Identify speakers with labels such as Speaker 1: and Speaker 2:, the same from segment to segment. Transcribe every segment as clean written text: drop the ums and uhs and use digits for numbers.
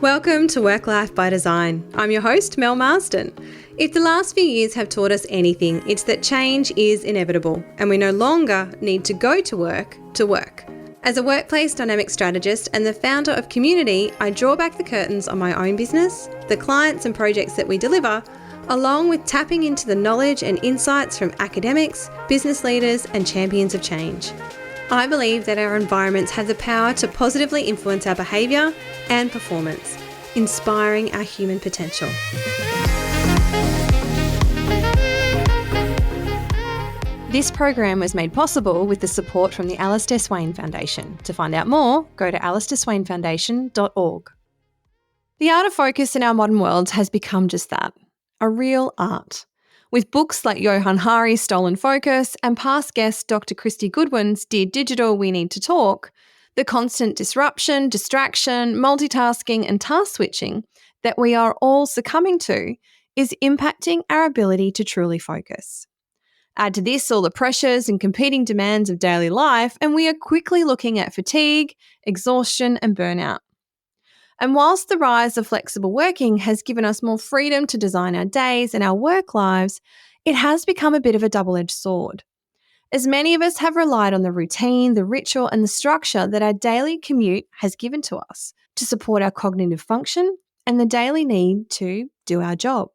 Speaker 1: Welcome to Work Life by Design. I'm your host, Mel Marsden. If the last few years have taught us anything, it's that change is inevitable and we no longer need to go to work to work. As a workplace dynamic strategist and the founder of Community, I draw back the curtains on my own business, the clients and projects that we deliver, along with tapping into the knowledge and insights from academics, business leaders and champions of change. I believe that our environments have the power to positively influence our behaviour and performance, inspiring our human potential. This program was made possible with the support from the Alistair Swain Foundation. To find out more, go to alistair-swain-foundation.org. The art of focus in our modern world has become just that, a real art. With books like Johan Stolen Focus and past guest Dr Kristy Goodwin's Dear Digital, We Need to Talk, the constant disruption, distraction, multitasking and task switching that we are all succumbing to is impacting our ability to truly focus. Add to this all the pressures and competing demands of daily life, and we are quickly looking at fatigue, exhaustion and burnout. And whilst the rise of flexible working has given us more freedom to design our days and our work lives, it has become a bit of a double-edged sword. As many of us have relied on the routine, the ritual and the structure that our daily commute has given to us to support our cognitive function and the daily need to do our job.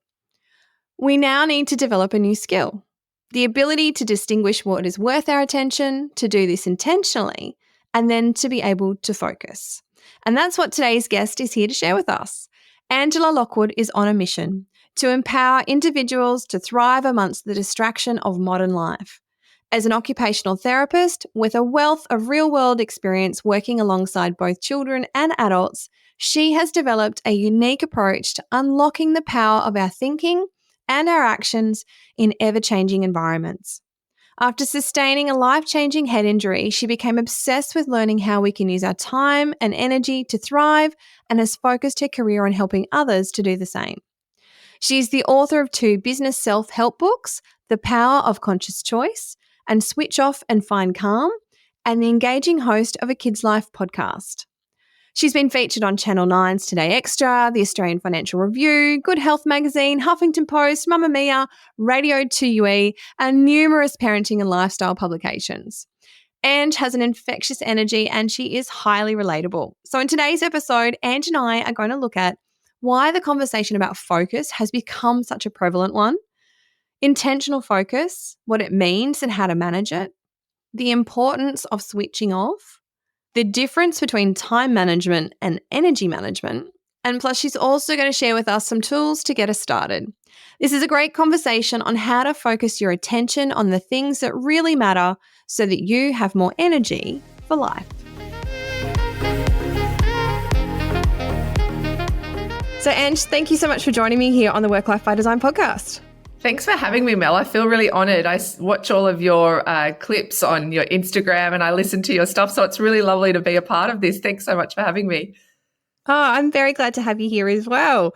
Speaker 1: We now need to develop a new skill, the ability to distinguish what is worth our attention, to do this intentionally, and then to be able to focus. And that's what today's guest is here to share with us. Angela Lockwood is on a mission to empower individuals to thrive amongst the distraction of modern life. As an occupational therapist with a wealth of real-world experience working alongside both children and adults, she has developed a unique approach to unlocking the power of our thinking and our actions in ever-changing environments. After sustaining a life-changing head injury, she became obsessed with learning how we can use our time and energy to thrive and has focused her career on helping others to do the same. She is the author of 2 business self-help books, The Power of Conscious Choice and Switch Off and Find Calm, and the engaging host of a Kids Life podcast. She's been featured on Channel 9's Today Extra, the Australian Financial Review, Good Health Magazine, Huffington Post, Mamma Mia, Radio 2UE, and numerous parenting and lifestyle publications. Ange has an infectious energy and she is highly relatable. So in today's episode, Ange and I are going to look at why the conversation about focus has become such a prevalent one, intentional focus, what it means and how to manage it, the importance of switching off, the difference between time management and energy management, and plus she's also going to share with us some tools to get us started. This is a great conversation on how to focus your attention on the things that really matter so that you have more energy for life. So Ange, thank you so much for joining me here on the Work Life by Design podcast.
Speaker 2: Thanks for having me, Mel. I feel really honoured. I watch all of your clips on your Instagram and I listen to your stuff, so it's really lovely to be a part of this. Thanks so much for having me.
Speaker 1: Oh, I'm very glad to have you here as well.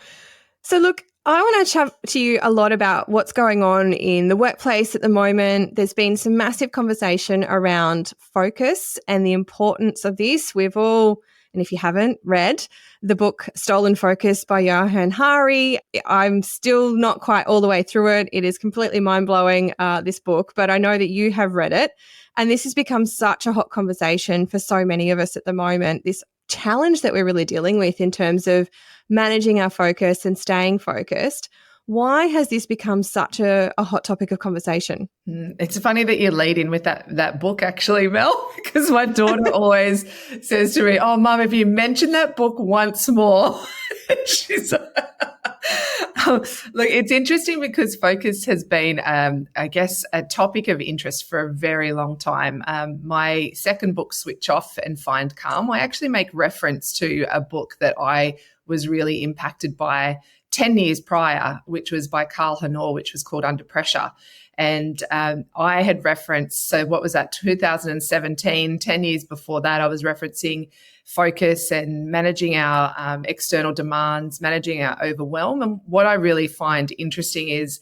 Speaker 1: So look, I want to chat to you a lot about what's going on in the workplace at the moment. There's been some massive conversation around focus and the importance of this. We've all, and if you haven't read the book Stolen Focus by Johan, I'm still not quite all the way through it. It is completely mind-blowing, this book, but I know that you have read it. And this has become such a hot conversation for so many of us at the moment, this challenge that we're really dealing with in terms of managing our focus and staying focused. Why has this become such a hot topic of conversation?
Speaker 2: It's funny that you lead in with that book actually, Mel, because my daughter always says to me, "Oh, Mum, if you mention that book once more," she's look, it's interesting because focus has been, I guess, a topic of interest for a very long time. My second book, Switch Off and Find Calm, I actually make reference to a book that I was really impacted by 10 years prior, which was by Carl Hanor, which was called Under Pressure. And I had referenced, so what was that, 2017, 10 years before that, I was referencing focus and managing our external demands, managing our overwhelm. And what I really find interesting is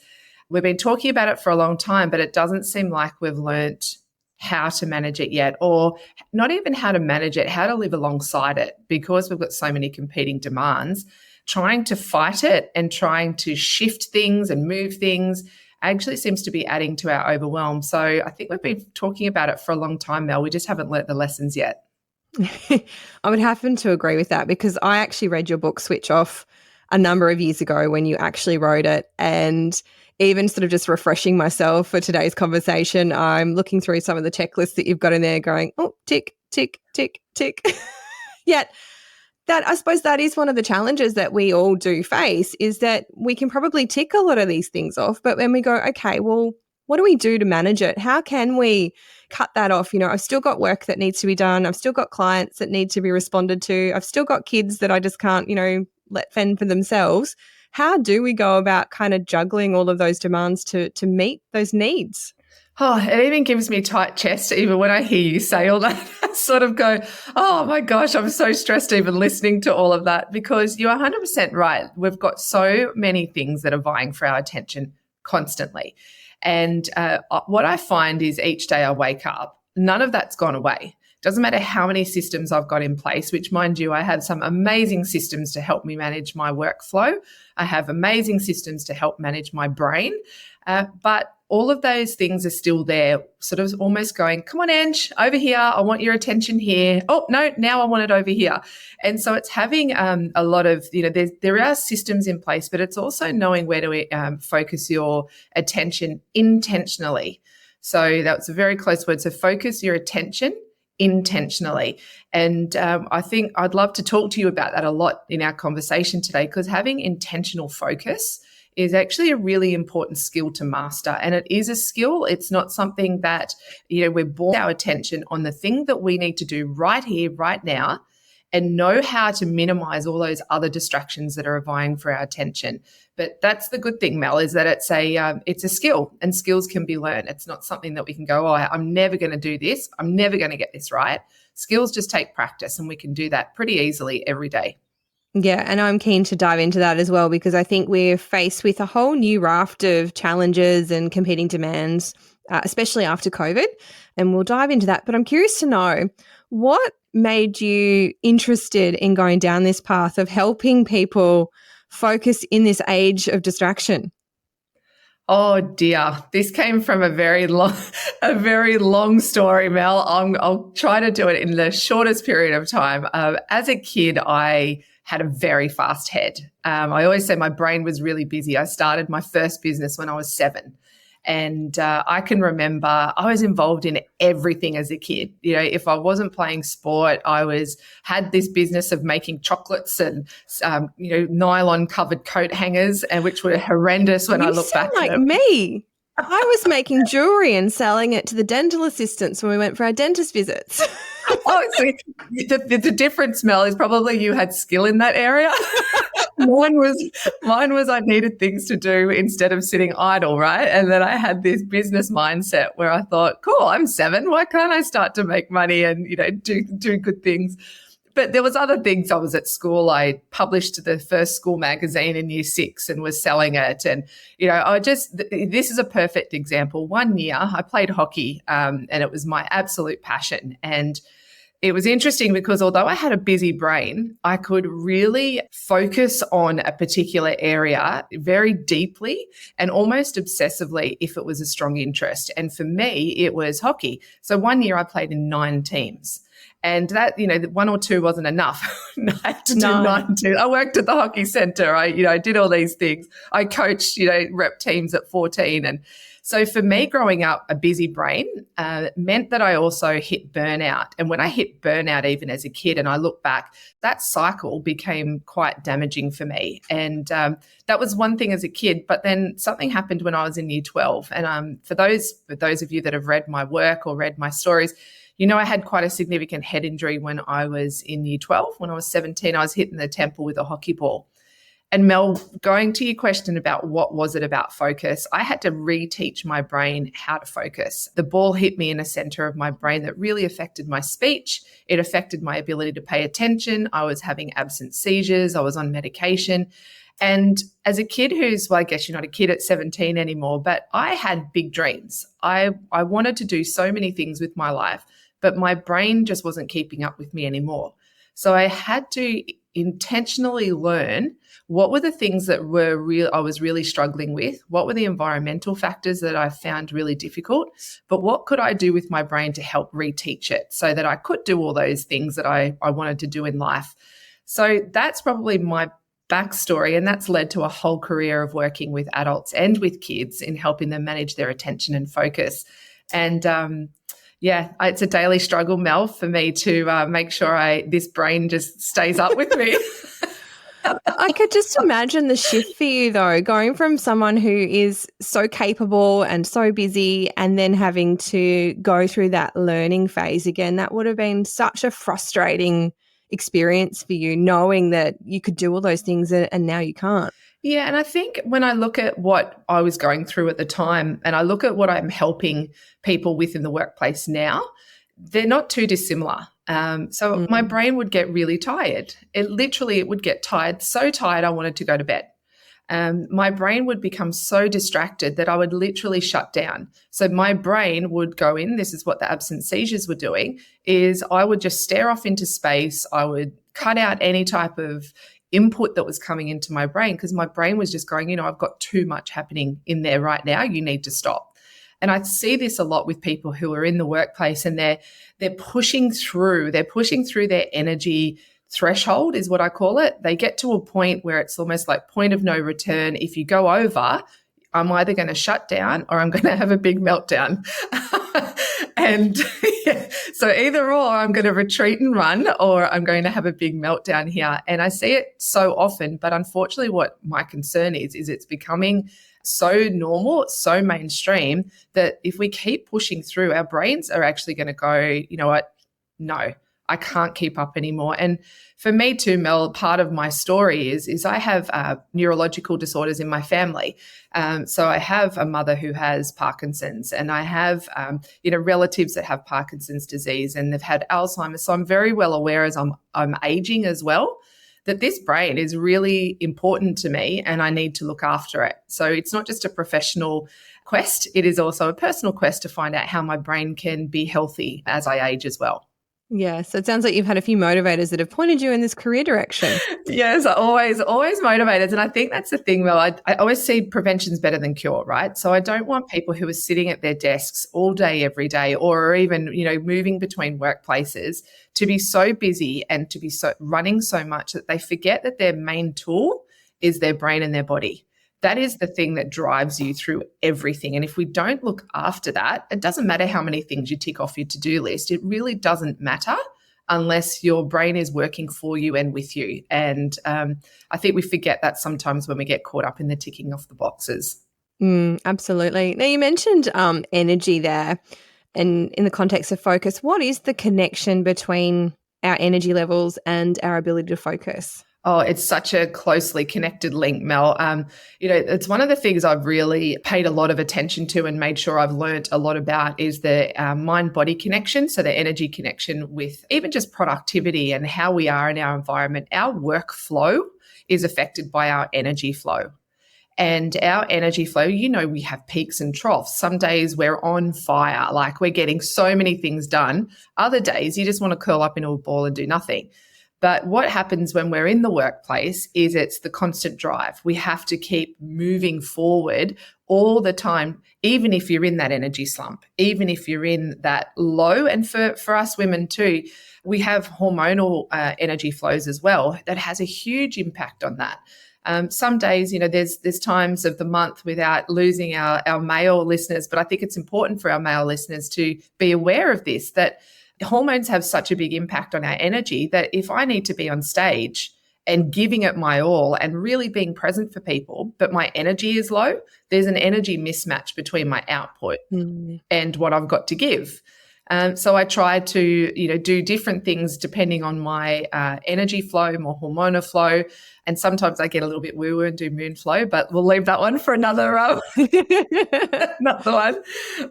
Speaker 2: we've been talking about it for a long time, but it doesn't seem like we've learnt how to manage it yet, or not even how to manage it, how to live alongside it, because we've got so many competing demands. Trying to fight it and trying to shift things and move things actually seems to be adding to our overwhelm. So I think we've been talking about it for a long time, Mel. We just haven't learnt the lessons yet.
Speaker 1: I would happen to agree with that, because I actually read your book Switch Off a number of years ago when you actually wrote it, and even sort of just refreshing myself for today's conversation, I'm looking through some of the checklists that you've got in there going, oh, tick, tick, tick, tick. Yet that, I suppose that is one of the challenges that we all do face, is that we can probably tick a lot of these things off, but when we go, okay, well, what do we do to manage it? How can we cut that off? I've still got work that needs to be done. I've still got clients that need to be responded to. I've still got kids that I just can't, let fend for themselves. How do we go about kind of juggling all of those demands to meet those needs?
Speaker 2: Oh, it even gives me a tight chest even when I hear you say all that. I sort of go, oh my gosh, I'm so stressed even listening to all of that, because you're 100% right. We've got so many things that are vying for our attention constantly. And what I find is each day I wake up, none of that's gone away. Doesn't matter how many systems I've got in place, which, mind you, I have some amazing systems to help me manage my workflow. I have amazing systems to help manage my brain. But all of those things are still there, sort of almost going, come on, Ange, over here. I want your attention here. Oh, no, now I want it over here. And so it's having a lot of, there are systems in place, but it's also knowing where to focus your attention intentionally. So that's a very close word. So focus your attention intentionally. And I think I'd love to talk to you about that a lot in our conversation today, because having intentional focus is actually a really important skill to master. And it is a skill. It's not something that, we're born our attention on the thing that we need to do right here, right now, and know how to minimize all those other distractions that are vying for our attention. But that's the good thing, Mel, is that it's a skill, and skills can be learned. It's not something that we can go, oh, I'm never going to do this. I'm never going to get this right. Skills just take practice, and we can do that pretty easily every day.
Speaker 1: Yeah, and I'm keen to dive into that as well, because I think we're faced with a whole new raft of challenges and competing demands, especially after COVID, and we'll dive into that. But I'm curious to know, what made you interested in going down this path of helping people focus in this age of distraction?
Speaker 2: Oh dear, this came from a very long story, Mel. I'll try to do it in the shortest period of time. As a kid, I had a very fast head. I always say my brain was really busy. I started my first business when I was 7. And I can remember I was involved in everything as a kid. If I wasn't playing sport, I had this business of making chocolates and, nylon covered coat hangers, and which were horrendous when I look back at them.
Speaker 1: Me. I was making jewelry and selling it to the dental assistants when we went for our dentist visits.
Speaker 2: Oh, so the difference, Mel, is probably you had skill in that area. Mine was I needed things to do instead of sitting idle, right? And then I had this business mindset where I thought, cool, I'm 7. Why can't I start to make money and, do good things? But there was other things. I was at school. I published the first school magazine in year 6 and was selling it. And, this is a perfect example. One year I played hockey and it was my absolute passion. And it was interesting because although I had a busy brain, I could really focus on a particular area very deeply and almost obsessively if it was a strong interest. And for me, it was hockey. So one year I played in 9 teams. And that, 1 or 2 wasn't enough. I had to do 9 teams. I worked at the hockey centre. I did all these things. I coached, rep teams at 14. And so for me, growing up, a busy brain meant that I also hit burnout. And when I hit burnout, even as a kid, and I look back, that cycle became quite damaging for me. And that was one thing as a kid. But then something happened when I was in year 12. And for those of you that have read my work or read my stories, I had quite a significant head injury when I was in year 12. When I was 17, I was hit in the temple with a hockey ball. And Mel, going to your question about what was it about focus, I had to reteach my brain how to focus. The ball hit me in a center of my brain that really affected my speech. It affected my ability to pay attention. I was having absent seizures. I was on medication. And as a kid who's, well, I guess you're not a kid at 17 anymore, but I had big dreams. I wanted to do so many things with my life, but my brain just wasn't keeping up with me anymore. So I had to intentionally learn what were the things that I was really struggling with, what were the environmental factors that I found really difficult, but what could I do with my brain to help reteach it so that I could do all those things that I wanted to do in life. So that's probably my backstory, and that's led to a whole career of working with adults and with kids in helping them manage their attention and focus. And it's a daily struggle, Mel, for me to make sure this brain just stays up with me.
Speaker 1: I could just imagine the shift for you, though, going from someone who is so capable and so busy and then having to go through that learning phase again. That would have been such a frustrating experience for you, knowing that you could do all those things and now you can't.
Speaker 2: Yeah, and I think when I look at what I was going through at the time and I look at what I'm helping people with in the workplace now, they're not too dissimilar. My brain would get really tired. It would get tired, so tired I wanted to go to bed. My brain would become so distracted that I would literally shut down. So my brain would go in, this is what the absent seizures were doing, is I would just stare off into space. I would cut out any type of input that was coming into my brain because my brain was just going, I've got too much happening in there right now. You need to stop. And I see this a lot with people who are in the workplace and they're pushing through. They're pushing through their energy threshold is what I call it. They get to a point where it's almost like point of no return. If you go over, I'm either going to shut down or I'm going to have a big meltdown. And so either or, I'm going to retreat and run or I'm going to have a big meltdown here. And I see it so often, but unfortunately what my concern is it's becoming so normal, so mainstream that if we keep pushing through, our brains are actually going to go, you know what? No, I can't keep up anymore. And for me too, Mel, part of my story is I have neurological disorders in my family. So I have a mother who has Parkinson's and I have, relatives that have Parkinson's disease and they've had Alzheimer's. So I'm very well aware as I'm aging as well, that this brain is really important to me and I need to look after it. So it's not just a professional quest, it is also a personal quest to find out how my brain can be healthy as I age as well.
Speaker 1: Yeah, so it sounds like you've had a few motivators that have pointed you in this career direction.
Speaker 2: Yes, always motivators. And I think that's the thing, Well, I always see prevention's better than cure, right? So I don't want people who are sitting at their desks all day, every day, or even, moving between workplaces to be so busy and to be so running so much that they forget that their main tool is their brain and their body. That is the thing that drives you through everything. And if we don't look after that, it doesn't matter how many things you tick off your to-do list. It really doesn't matter unless your brain is working for you and with you. And I think we forget that sometimes when we get caught up in the ticking off the boxes.
Speaker 1: Absolutely. Now, you mentioned energy there and in the context of focus. What is the connection between our energy levels and our ability to focus?
Speaker 2: Oh, it's such a closely connected link, Mel. It's one of the things I've really paid a lot of attention to and made sure I've learnt a lot about is the mind-body connection, so the energy connection with even just productivity and how we are in our environment. Our workflow is affected by our energy flow. And our energy flow, we have peaks and troughs. Some days we're on fire, like we're getting so many things done. Other days you just want to curl up into a ball and do nothing. But what happens when we're in the workplace is it's the constant drive. We have to keep moving forward all the time, even if you're in that energy slump, even if you're in that low. And for us women too, we have hormonal energy flows as well that has a huge impact on that. Some days, there's times of the month without losing our male listeners, but I think it's important for our male listeners to be aware of this, that hormones have such a big impact on our energy that if I need to be on stage and giving it my all and really being present for people, but my energy is low, there's an energy mismatch between my output and what I've got to give. So I try to, do different things depending on my energy flow, more hormonal flow. And sometimes I get a little bit woo-woo and do moon flow, but we'll leave that one for another another one.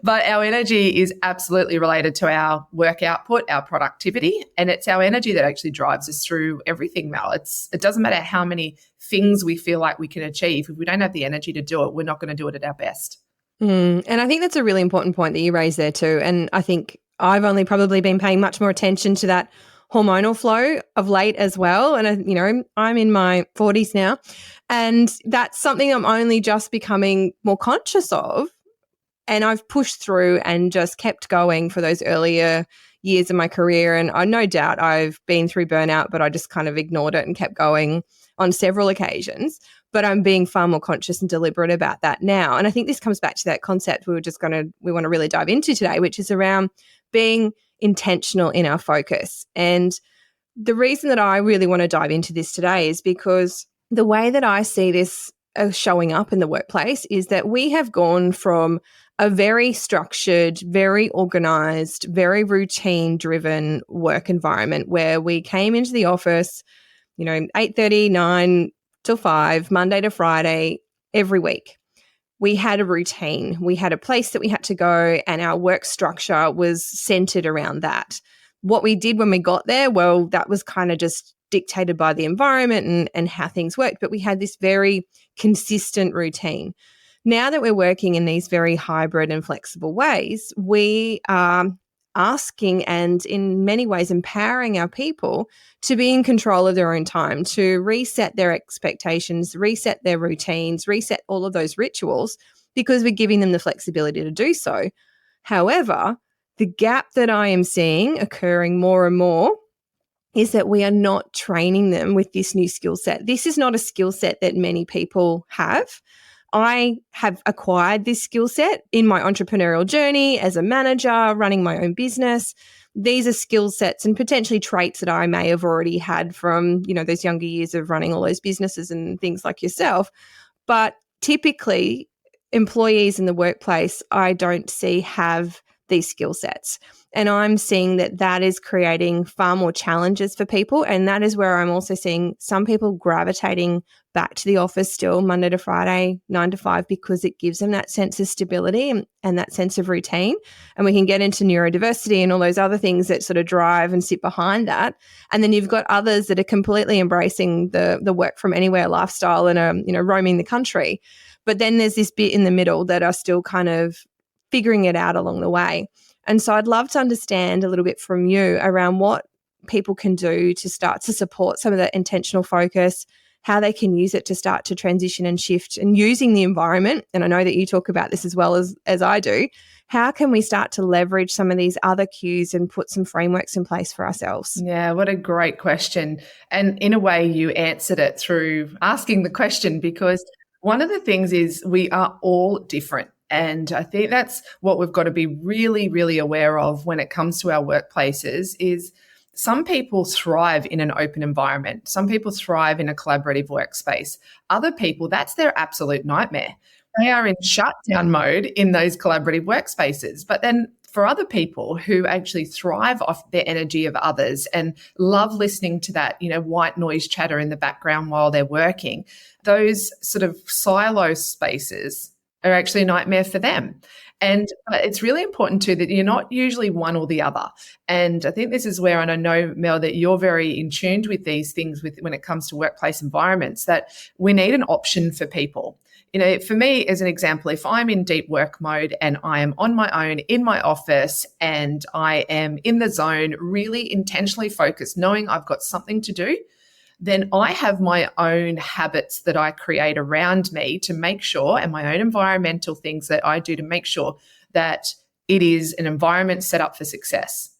Speaker 2: But our energy is absolutely related to our work output, our productivity, and it's our energy that actually drives us through everything, Mel. It doesn't matter how many things we feel like we can achieve. If we don't have the energy to do it, we're not going to do it at our best.
Speaker 1: And I think that's a really important point that you raised there too. And I think I've only probably been paying much more attention to that hormonal flow of late as well. And, I'm in my 40s now, and that's something I'm only just becoming more conscious of. And I've pushed through and just kept going for those earlier years of my career. And I no doubt I've been through burnout, but I just kind of ignored it and kept going on several occasions. But I'm being far more conscious and deliberate about that now. And I think this comes back to that concept we want to really dive into today, which is around being intentional in our focus. And the reason that I really want to dive into this today is because the way that I see this showing up in the workplace is that we have gone from a very structured, very organized, very routine-driven work environment where we came into the office, 8:30, 9 till 5, Monday to Friday, every week. We had a routine. We had a place that we had to go, and our work structure was centered around that. What we did when we got there, well, that was kind of just dictated by the environment and how things worked, but we had this very consistent routine. Now that we're working in these very hybrid and flexible ways, we are asking and in many ways empowering our people to be in control of their own time, to reset their expectations, reset their routines, reset all of those rituals, because we're giving them the flexibility to do so. However, the gap that I am seeing occurring more and more is that we are not training them with this new skill set. This is not a skill set that many people have. I have acquired this skill set in my entrepreneurial journey as a manager, running my own business. These are skill sets and potentially traits that I may have already had from, those younger years of running all those businesses and things like yourself. But typically, employees in the workplace, I don't see have these skill sets. And I'm seeing that is creating far more challenges for people. And that is where I'm also seeing some people gravitating back to the office still Monday to Friday, 9 to 5, because it gives them that sense of stability and that sense of routine. And we can get into neurodiversity and all those other things that sort of drive and sit behind that. And then you've got others that are completely embracing the work from anywhere lifestyle and are, roaming the country. But then there's this bit in the middle that are still kind of figuring it out along the way. And so I'd love to understand a little bit from you around what people can do to start to support some of that intentional focus, how they can use it to start to transition and shift, and using the environment. And I know that you talk about this as well as I do. How can we start to leverage some of these other cues and put some frameworks in place for ourselves?
Speaker 2: Yeah, what a great question. And in a way, you answered it through asking the question, because one of the things is we are all different. And I think that's what we've got to be really, really aware of when it comes to our workplaces is some people thrive in an open environment. Some people thrive in a collaborative workspace. Other people, that's their absolute nightmare. They are in shutdown mode in those collaborative workspaces. But then for other people who actually thrive off the energy of others and love listening to that, white noise chatter in the background while they're working, those sort of silo spaces are actually a nightmare for them. And it's really important too that you're not usually one or the other. And I think this is where, and I know, Mel, that you're very in tune with these things when it comes to workplace environments, that we need an option for people. For me, as an example, if I'm in deep work mode and I am on my own in my office and I am in the zone, really intentionally focused, knowing I've got something to do, then I have my own habits that I create around me to make sure, and my own environmental things that I do to make sure that it is an environment set up for success.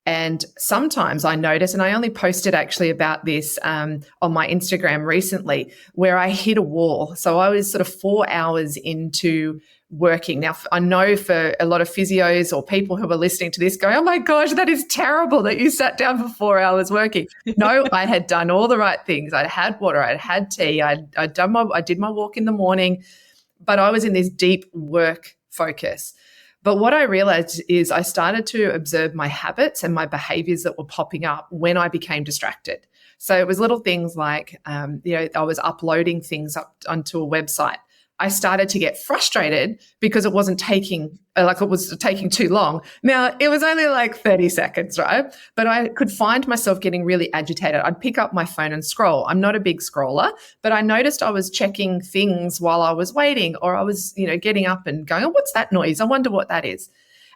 Speaker 2: And sometimes I notice, and I only posted actually about this on my Instagram recently, where I hit a wall. So I was sort of 4 hours into working. Now, I know for a lot of physios or people who are listening to this going, oh my gosh, that is terrible that you sat down for 4 hours working. No, I had done all the right things. I had water, I had tea, I did my walk in the morning, but I was in this deep work focus. But what I realized is I started to observe my habits and my behaviors that were popping up when I became distracted. So it was little things like, I was uploading things up onto a website. I started to get frustrated because it wasn't taking, it was taking too long. Now, it was only like 30 seconds, right? But I could find myself getting really agitated. I'd pick up my phone and scroll. I'm not a big scroller, but I noticed I was checking things while I was waiting, or I was, getting up and going, oh, what's that noise? I wonder what that is.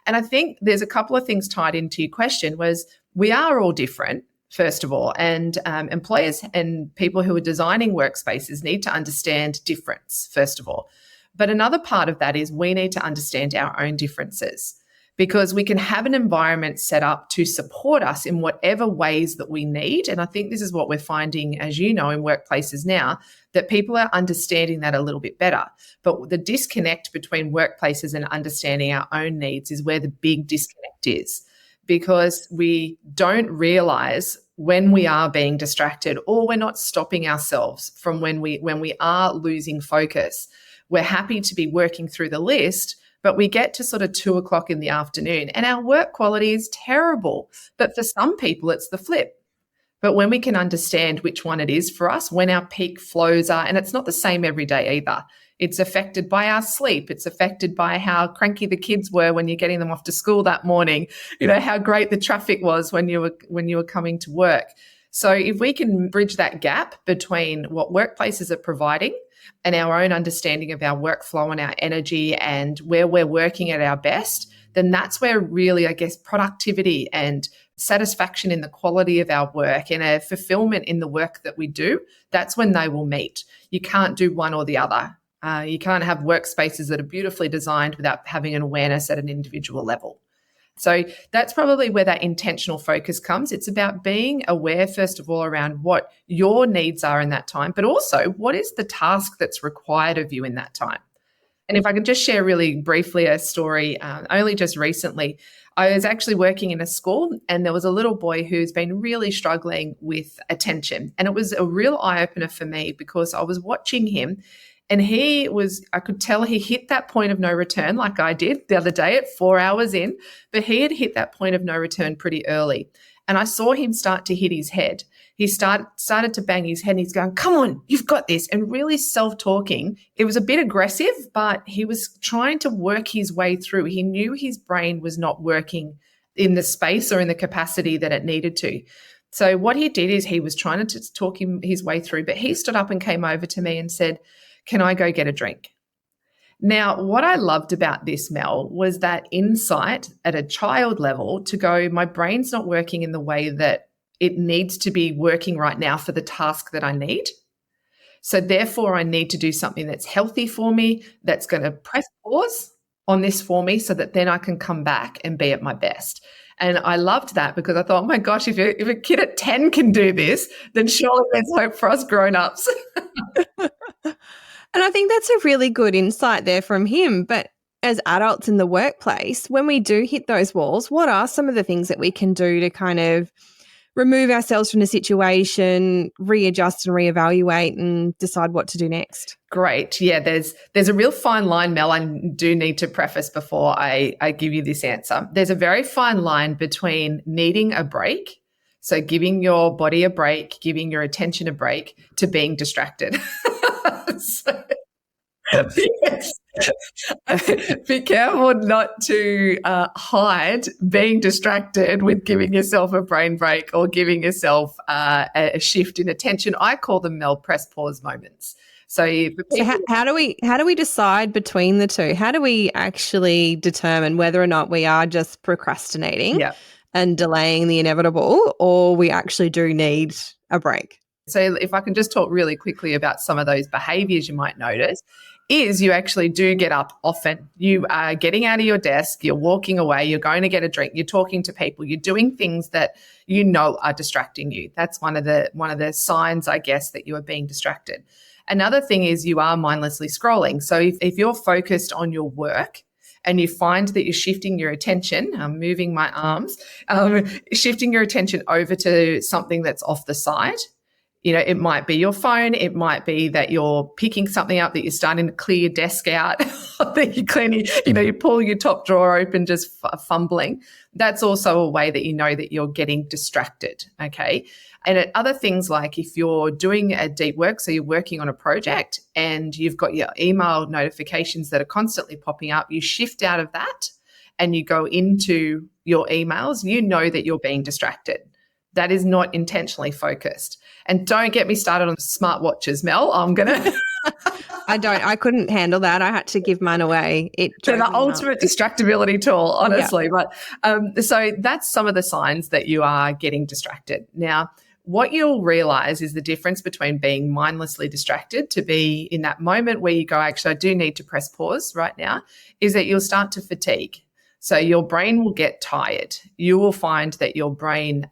Speaker 2: And I think there's a couple of things tied into your question was we are all different. First of all, and employers and people who are designing workspaces need to understand difference, first of all. But another part of that is we need to understand our own differences, because we can have an environment set up to support us in whatever ways that we need. And I think this is what we're finding, as you know, in workplaces now, that people are understanding that a little bit better. But the disconnect between workplaces and understanding our own needs is where the big disconnect is, because we don't realize when we are being distracted, or we're not stopping ourselves from when we are losing focus. We're happy to be working through the list, but we get to sort of 2:00 in the afternoon and our work quality is terrible. But for some people, it's the flip. But when we can understand which one it is for us, when our peak flows are, and it's not the same every day either. It's affected by our sleep. It's affected by how cranky the kids were when you're getting them off to school that morning. How great the traffic was when you were coming to work. So if we can bridge that gap between what workplaces are providing and our own understanding of our workflow and our energy and where we're working at our best, then that's where really, I guess, productivity and satisfaction in the quality of our work and a fulfillment in the work that we do, that's when they will meet. You can't do one or the other. You can't have workspaces that are beautifully designed without having an awareness at an individual level. So that's probably where that intentional focus comes. It's about being aware, first of all, around what your needs are in that time, but also what is the task that's required of you in that time. And if I can just share really briefly a story, only just recently, I was actually working in a school and there was a little boy who's been really struggling with attention. And it was a real eye-opener for me because I was watching him. And I could tell he hit that point of no return like I did the other day at 4 hours in, but he had hit that point of no return pretty early. And I saw him start to hit his head. He started to bang his head and he's going, come on, you've got this, and really self-talking. It was a bit aggressive, but he was trying to work his way through. He knew his brain was not working in the space or in the capacity that it needed to. So what he did is he was trying to talk his way through, but he stood up and came over to me and said, can I go get a drink? Now, what I loved about this, Mel, was that insight at a child level to go, my brain's not working in the way that it needs to be working right now for the task that I need. So therefore, I need to do something that's healthy for me, that's going to press pause on this for me so that then I can come back and be at my best. And I loved that because I thought, oh my gosh, if a kid at 10 can do this, then surely there's hope for us grown-ups.
Speaker 1: And I think that's a really good insight there from him. But as adults in the workplace, when we do hit those walls, what are some of the things that we can do to kind of remove ourselves from the situation, readjust and reevaluate and decide what to do next?
Speaker 2: Great. Yeah, there's a real fine line, Mel. I do need to preface before I give you this answer. There's a very fine line between needing a break, so giving your body a break, giving your attention a break, to being distracted. So, yes. Be careful not to hide being distracted with giving yourself a brain break or giving yourself a shift in attention. I call them, Mel, press pause moments. So
Speaker 1: how do we decide between the two? How do we actually determine whether or not we are just procrastinating and delaying the inevitable, or we actually do need a break?
Speaker 2: So if I can just talk really quickly about some of those behaviors you might notice, is you actually do get up often. You are getting out of your desk, you're walking away, you're going to get a drink, you're talking to people, you're doing things that you know are distracting you. That's one of the signs, I guess, that you are being distracted. Another thing is you are mindlessly scrolling. So if you're focused on your work and you find that you're shifting your attention, I'm moving my arms, shifting your attention over to something that's off the side, It might be your phone. It might be that you're picking something up, that you're starting to clear your desk out, that you're cleaning, you pull your top drawer open, just fumbling. That's also a way that you know that you're getting distracted, okay? And at other things, like if you're doing a deep work, so you're working on a project and you've got your email notifications that are constantly popping up, you shift out of that and you go into your emails, you know that you're being distracted. That is not intentionally focused. And don't get me started on smartwatches, Mel. I'm going to...
Speaker 1: I couldn't handle that. I had to give mine away.
Speaker 2: They're the ultimate distractibility tool, honestly. Yeah. But so that's some of the signs that you are getting distracted. Now, what you'll realize is the difference between being mindlessly distracted to be in that moment where you go, actually, I do need to press pause right now, is that you'll start to fatigue. So your brain will get tired. You will find that your brain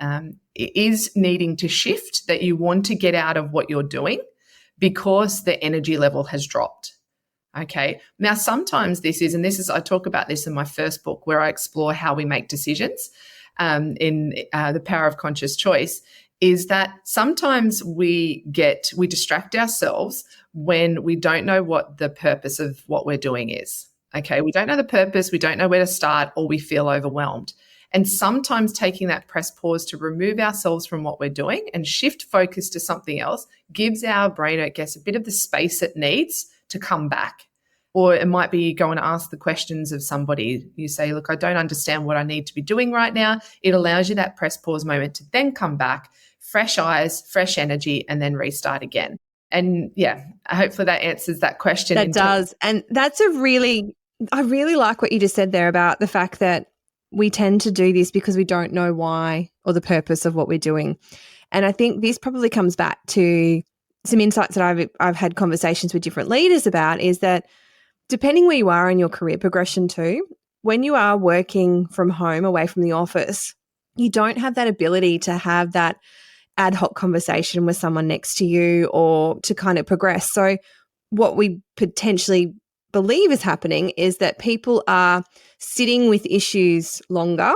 Speaker 2: is needing to shift, that you want to get out of what you're doing because the energy level has dropped. Okay. Now, sometimes I talk about this in my first book where I explore how we make decisions in The Power of Conscious Choice, is that sometimes we distract ourselves when we don't know what the purpose of what we're doing is. Okay, we don't know the purpose, we don't know where to start, or we feel overwhelmed. And sometimes taking that press pause to remove ourselves from what we're doing and shift focus to something else gives our brain, I guess, a bit of the space it needs to come back. Or it might be going to ask the questions of somebody. You say, look, I don't understand what I need to be doing right now. It allows you that press pause moment to then come back, fresh eyes, fresh energy, and then restart again. And yeah, hopefully that answers that question.
Speaker 1: That does. And that's I really like what you just said there about the fact that we tend to do this because we don't know why or the purpose of what we're doing. And I think this probably comes back to some insights that I've had conversations with different leaders about, is that depending where you are in your career progression too, when you are working from home, away from the office, you don't have that ability to have that ad hoc conversation with someone next to you or to kind of progress. So what we potentially believe is happening is that people are sitting with issues longer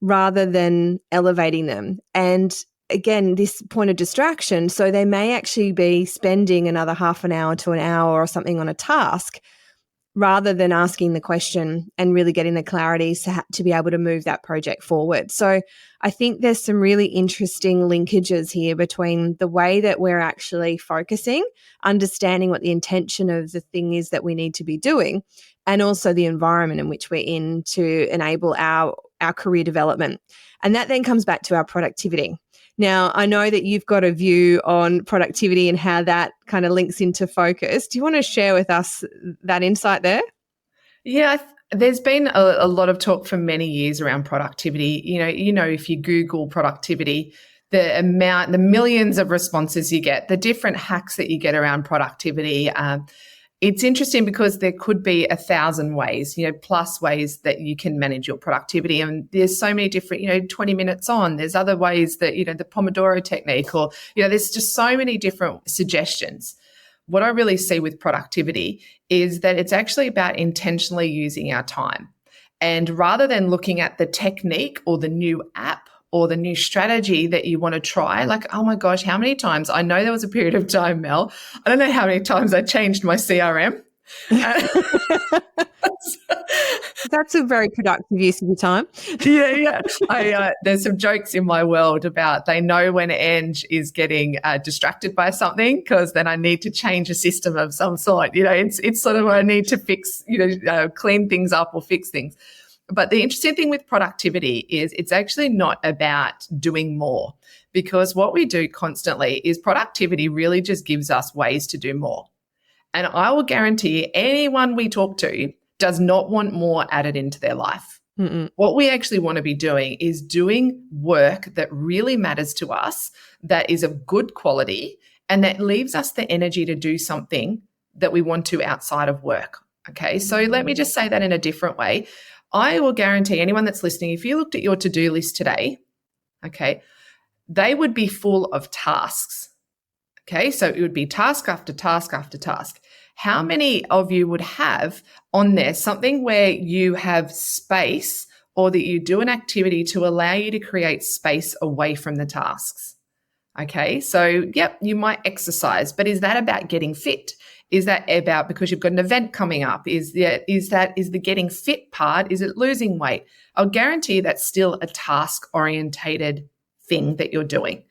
Speaker 1: rather than elevating them. And again, this point of distraction, so they may actually be spending another half an hour to an hour or something on a task rather than asking the question and really getting the clarity to be able to move that project forward. So I think there's some really interesting linkages here between the way that we're actually focusing, understanding what the intention of the thing is that we need to be doing, and also the environment in which we're in to enable our career development. And that then comes back to our productivity. Now, I know that you've got a view on productivity and how that kind of links into focus. Do you want to share with us that insight there?
Speaker 2: Yeah, there's been a lot of talk for many years around productivity. If you Google productivity, the millions of responses you get, the different hacks that you get around productivity. It's interesting because there could be 1,000 ways, plus ways that you can manage your productivity. And there's so many different, 20 minutes on, there's other ways that, the Pomodoro technique, or, there's just so many different suggestions. What I really see with productivity is that it's actually about intentionally using our time. And rather than looking at the technique or the new app or the new strategy that you want to try, like, oh my gosh, how many times? I know there was a period of time, Mel, I don't know how many times I changed my CRM.
Speaker 1: That's a very productive use of your time.
Speaker 2: Yeah. There's some jokes in my world about they know when Ange is getting distracted by something, because then I need to change a system of some sort. It's sort of where I need to fix, clean things up or fix things. But the interesting thing with productivity is it's actually not about doing more, because what we do constantly is productivity really just gives us ways to do more. And I will guarantee anyone we talk to does not want more added into their life.
Speaker 1: Mm-mm.
Speaker 2: What we actually want to be doing is doing work that really matters to us, that is of good quality, and that leaves us the energy to do something that we want to outside of work. Okay, so let me just say that in a different way. I will guarantee anyone that's listening, if you looked at your to-do list today, okay, they would be full of tasks. Okay, so it would be task after task after task. How many of you would have on there something where you have space, or that you do an activity to allow you to create space away from the tasks? Okay, so yep, you might exercise, but is that about getting fit? Is that about because you've got an event coming up? Is the getting fit part? Is it losing weight? I'll guarantee you that's still a task orientated thing that you're doing.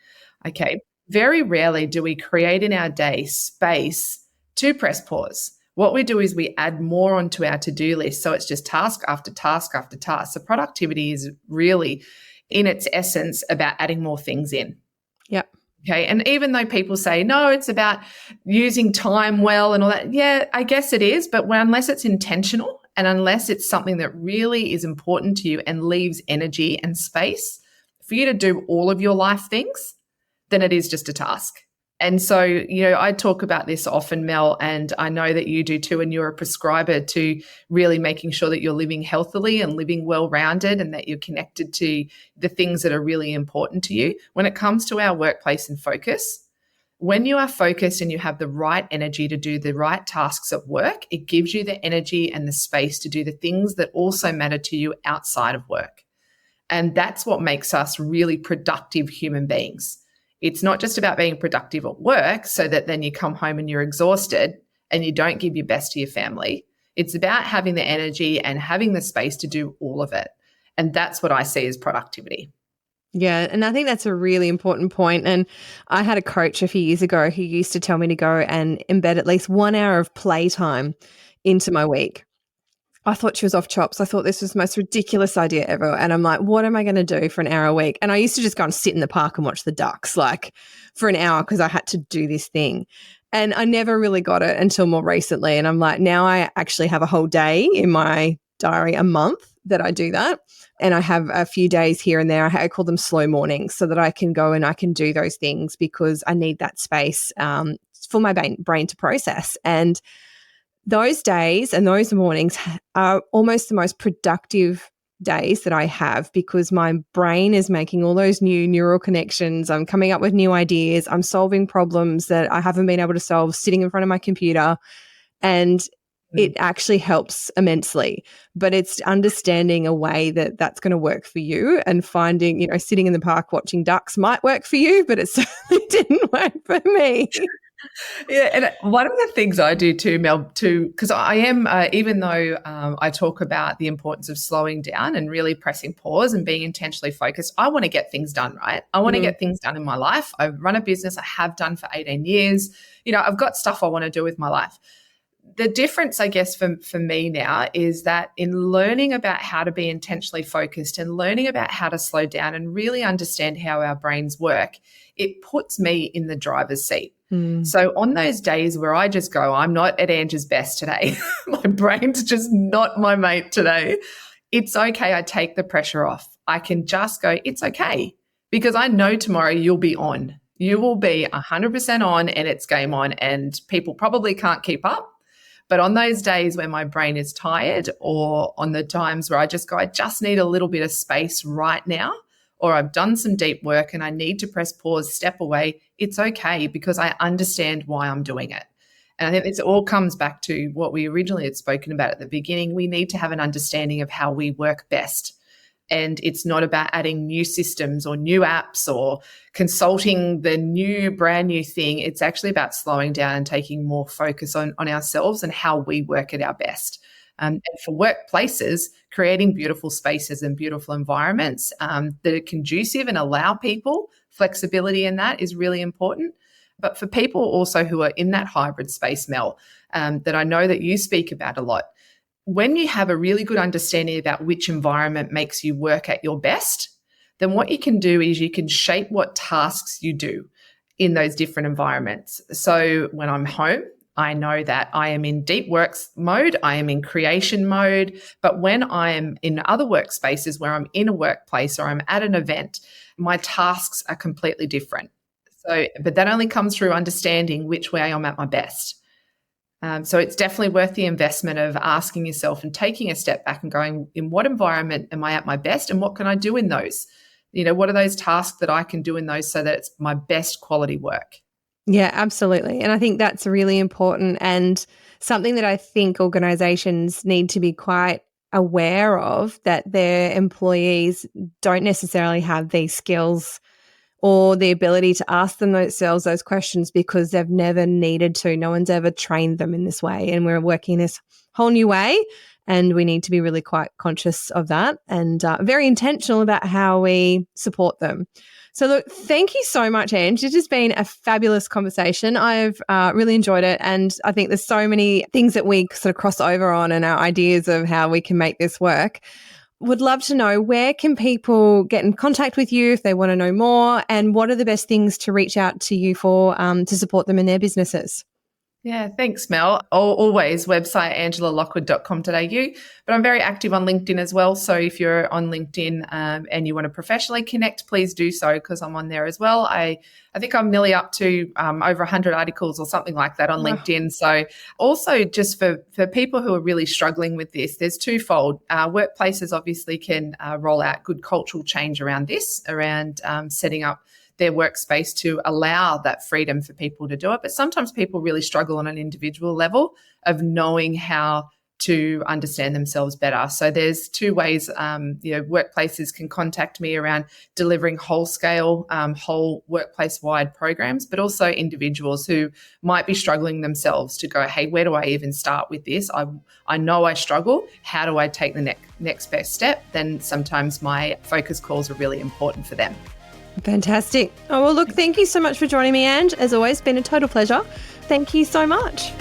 Speaker 2: Okay, very rarely do we create in our day space to press pause. What we do is we add more onto our to-do list. So it's just task after task after task. So productivity is really, in its essence, about adding more things in.
Speaker 1: Yep.
Speaker 2: Okay. And even though people say, no, it's about using time well and all that. Yeah, I guess it is. But unless it's intentional and unless it's something that really is important to you and leaves energy and space for you to do all of your life things, then it is just a task. And so, I talk about this often, Mel, and I know that you do too, and you're a prescriber to really making sure that you're living healthily and living well-rounded and that you're connected to the things that are really important to you. When it comes to our workplace and focus, when you are focused and you have the right energy to do the right tasks at work, it gives you the energy and the space to do the things that also matter to you outside of work. And that's what makes us really productive human beings. It's not just about being productive at work so that then you come home and you're exhausted and you don't give your best to your family. It's about having the energy and having the space to do all of it. And that's what I see as productivity.
Speaker 1: Yeah, and I think that's a really important point. And I had a coach a few years ago who used to tell me to go and embed at least 1 hour of playtime into my week. I thought she was off chops. I thought this was the most ridiculous idea ever. And I'm like, what am I going to do for an hour a week? And I used to just go and sit in the park and watch the ducks for an hour because I had to do this thing. And I never really got it until more recently. And I'm like, now I actually have a whole day in my diary a month that I do that. And I have a few days here and there. I call them slow mornings so that I can go and I can do those things because I need that space for my brain to process. And those days and those mornings are almost the most productive days that I have because my brain is making all those new neural connections. I'm coming up with new ideas. I'm solving problems that I haven't been able to solve sitting in front of my computer. And it actually helps immensely. But it's understanding a way that that's going to work for you and finding, sitting in the park watching ducks might work for you, but it certainly didn't work for me.
Speaker 2: Yeah, and one of the things I do too, Mel, because I am, even though I talk about the importance of slowing down and really pressing pause and being intentionally focused, I want to get things done, right? I want to get things done in my life. I run a business. I have done for 18 years. I've got stuff I want to do with my life. The difference, I guess, for me now is that in learning about how to be intentionally focused and learning about how to slow down and really understand how our brains work, it puts me in the driver's seat. So on those days where I just go, I'm not at Angie's best today, my brain's just not my mate today, it's okay. I take the pressure off. I can just go, it's okay, because I know tomorrow you'll be on. You will be 100% on and it's game on and people probably can't keep up. But on those days when my brain is tired or on the times where I just go, I just need a little bit of space right now, or I've done some deep work and I need to press pause, step away, it's okay because I understand why I'm doing it. And I think this all comes back to what we originally had spoken about at the beginning. We need to have an understanding of how we work best. And it's not about adding new systems or new apps or consulting the brand new thing. It's actually about slowing down and taking more focus on ourselves and how we work at our best. And for workplaces, creating beautiful spaces and beautiful environments that are conducive and allow people flexibility in that is really important. But for people also who are in that hybrid space, Mel, that I know that you speak about a lot, when you have a really good understanding about which environment makes you work at your best, then what you can do is you can shape what tasks you do in those different environments. So when I'm home, I know that I am in deep works mode, I am in creation mode, but when I am in other workspaces where I'm in a workplace or I'm at an event, my tasks are completely different. But that only comes through understanding which way I'm at my best. So it's definitely worth the investment of asking yourself and taking a step back and going, in what environment am I at my best and what can I do in those? What are those tasks that I can do in those so that it's my best quality work?
Speaker 1: Yeah, absolutely. And I think that's really important and something that I think organizations need to be quite aware of, that their employees don't necessarily have these skills or the ability to ask themselves those questions because they've never needed to. No one's ever trained them in this way. And we're working this whole new way. And we need to be really quite conscious of that and very intentional about how we support them. So look, thank you so much, Ange. It has been a fabulous conversation. I've really enjoyed it. And I think there's so many things that we sort of cross over on and our ideas of how we can make this work. Would love to know, where can people get in contact with you if they want to know more, and what are the best things to reach out to you for to support them in their businesses?
Speaker 2: Yeah, thanks, Mel. Always website angelalockwood.com.au, but I'm very active on LinkedIn as well. So if you're on LinkedIn and you want to professionally connect, please do so, because I'm on there as well. I think I'm nearly up to over 100 articles or something like that on LinkedIn. So also just for people who are really struggling with this, there's twofold. Workplaces obviously can roll out good cultural change around this, around setting up their workspace to allow that freedom for people to do it. But sometimes people really struggle on an individual level of knowing how to understand themselves better. So there's two ways, workplaces can contact me around delivering whole-scale, whole workplace-wide programs, but also individuals who might be struggling themselves to go, hey, where do I even start with this? I know I struggle. How do I take the next best step? Then sometimes my focus calls are really important for them.
Speaker 1: Fantastic. Oh, well, look, thank you so much for joining me, Ange. As always, been a total pleasure. Thank you so much.